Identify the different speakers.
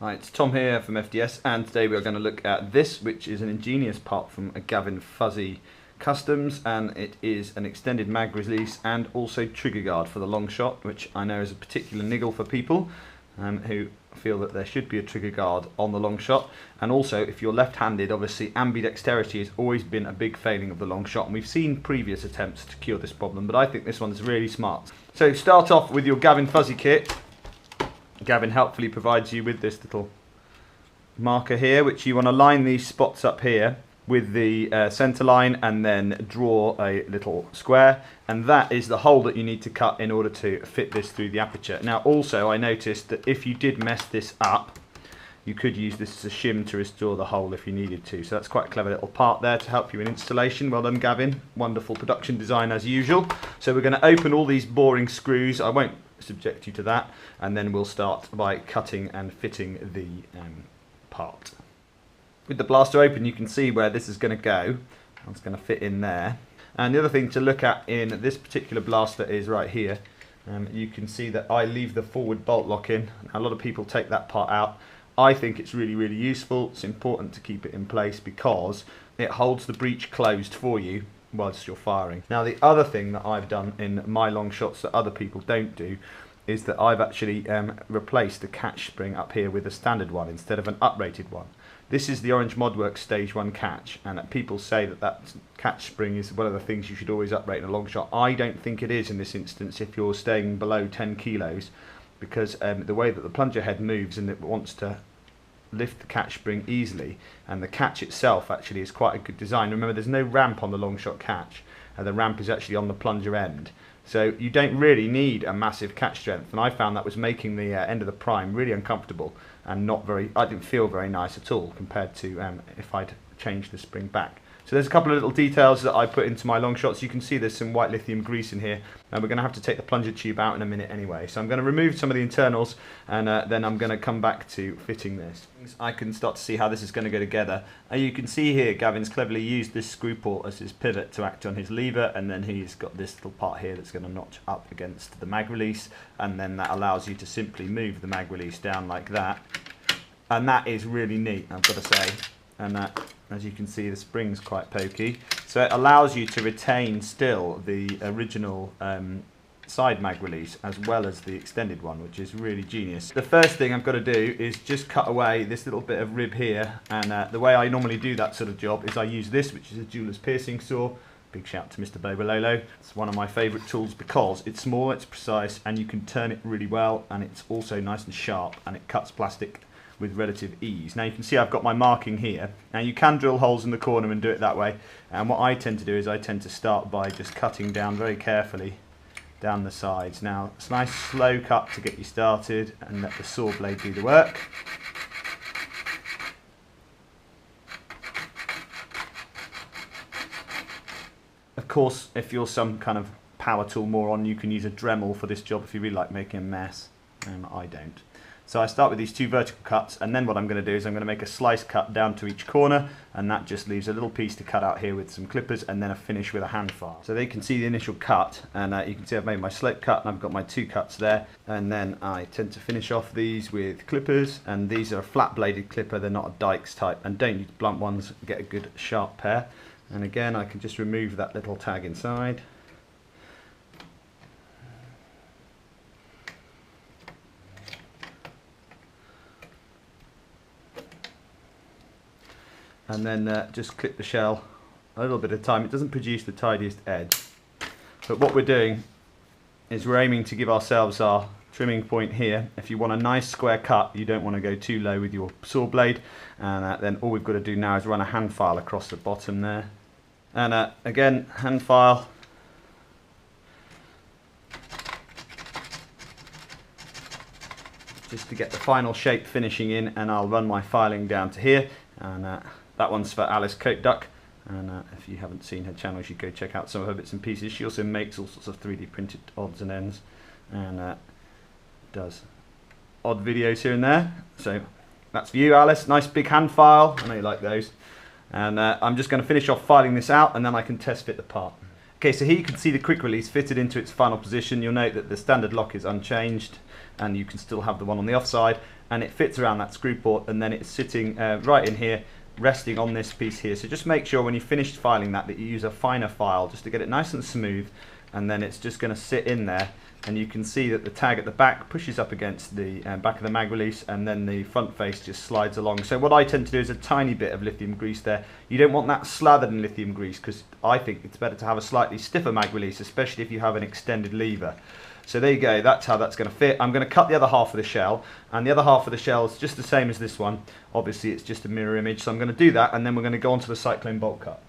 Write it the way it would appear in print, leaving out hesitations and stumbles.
Speaker 1: Hi, it's Tom here from FDS, and today we are going to look at this, which is an ingenious part from a Gavinfuzzy Customs, and it is an extended mag release and also trigger guard for the Longshot, which I know is a particular niggle for people who feel that there should be a trigger guard on the Longshot. And also, if you're left-handed, obviously ambidexterity has always been a big failing of the Longshot, and we've seen previous attempts to cure this problem, but I think this one's really smart. So start off with your Gavinfuzzy kit. Gavin helpfully provides you with this little marker here, which you want to line these spots up here with the centre line and then draw a little square, and that is the hole that you need to cut in order to fit this through the aperture. Now also, I noticed that if you did mess this up, you could use this as a shim to restore the hole if you needed to. So that's quite a clever little part there to help you in installation. Well done, Gavin. Wonderful production design as usual. So we're going to open all these boring screws. I won't subject you to that, and then we'll start by cutting and fitting the part. With the blaster open, you can see where this is going to go. It's going to fit in there. And the other thing to look at in this particular blaster is right here. You can see that I leave the forward bolt lock in. A lot of people take that part out. I think it's really, really useful. It's important to keep it in place because it holds the breech closed for you whilst you're firing. Now the other thing that I've done in my long shots that other people don't do is that I've actually replaced the catch spring up here with a standard one instead of an uprated one. This is the Orange Modworks Stage 1 catch, and people say that that catch spring is one of the things you should always uprate in a long shot. I don't think it is in this instance if you're staying below 10 kilos, because the way that the plunger head moves and it wants to lift the catch spring easily, and the catch itself actually is quite a good design. Remember, there's no ramp on the Longshot catch, and the ramp is actually on the plunger end, so you don't really need a massive catch strength, and I found that was making the end of the prime really uncomfortable and not very, I didn't feel very nice at all compared to if I'd changed the spring back. So there's a couple of little details that I put into my long shots. You can see there's some white lithium grease in here, and we're going to have to take the plunger tube out in a minute anyway. So I'm going to remove some of the internals, and then I'm going to come back to fitting this. I can start to see how this is going to go together. You can see here Gavin's cleverly used this screw port as his pivot to act on his lever, and then he's got this little part here that's going to notch up against the mag release, and then that allows you to simply move the mag release down like that. And that is really neat, I've got to say. And as you can see, the spring's quite pokey, so it allows you to retain still the original side mag release as well as the extended one, which is really genius. The first thing I've got to do is just cut away this little bit of rib here, and the way I normally do that sort of job is I use this, which is a jeweler's piercing saw. Big shout to Mr. Bobololo. It's one of my favourite tools because it's small, it's precise, and you can turn it really well, and it's also nice and sharp, and it cuts plastic with relative ease. Now you can see I've got my marking here. Now you can drill holes in the corner and do it that way, and what I tend to do is I tend to start by just cutting down very carefully down the sides. Now it's a nice slow cut to get you started and let the saw blade do the work. Of course, if you're some kind of power tool moron, you can use a Dremel for this job if you really like making a mess. I don't. So I start with these two vertical cuts, and then what I'm going to do is I'm going to make a slice cut down to each corner, and that just leaves a little piece to cut out here with some clippers, and then a finish with a hand file. So they can see the initial cut, and you can see I've made my slope cut, and I've got my two cuts there, and then I tend to finish off these with clippers, and these are a flat bladed clipper, they're not a Dykes type, and don't use blunt ones, get a good sharp pair. And again, I can just remove that little tag inside. And then just clip the shell a little bit at a time. It doesn't produce the tidiest edge, but what we're doing is we're aiming to give ourselves our trimming point here. If you want a nice square cut, you don't want to go too low with your saw blade, and then all we've got to do now is run a hand file across the bottom there, and again hand file. Just to get the final shape finishing in, and I'll run my filing down to here, and that one's for Alice Coat Duck, and if you haven't seen her channel, you should go check out some of her bits and pieces. She also makes all sorts of 3D printed odds and ends, and does odd videos here and there. So that's for you, Alice. Nice big hand file, I know you like those. And I'm just going to finish off filing this out, and then I can test fit the part. Okay, so here you can see the quick release fitted into its final position. You'll note that the standard lock is unchanged, and you can still have the one on the offside. and it fits around that screw port, and then it's sitting right in here, resting on this piece here. So just make sure when you finish filing that you use a finer file just to get it nice and smooth, and then it's just going to sit in there, and you can see that the tag at the back pushes up against the back of the mag release, and then the front face just slides along. So what I tend to do is a tiny bit of lithium grease there. You don't want that slathered in lithium grease, because I think it's better to have a slightly stiffer mag release, especially if you have an extended lever. So there you go, that's how that's going to fit. I'm going to cut the other half of the shell, and the other half of the shell is just the same as this one. Obviously it's just a mirror image, so I'm going to do that, and then we're going to go on to the cyclone bolt cut.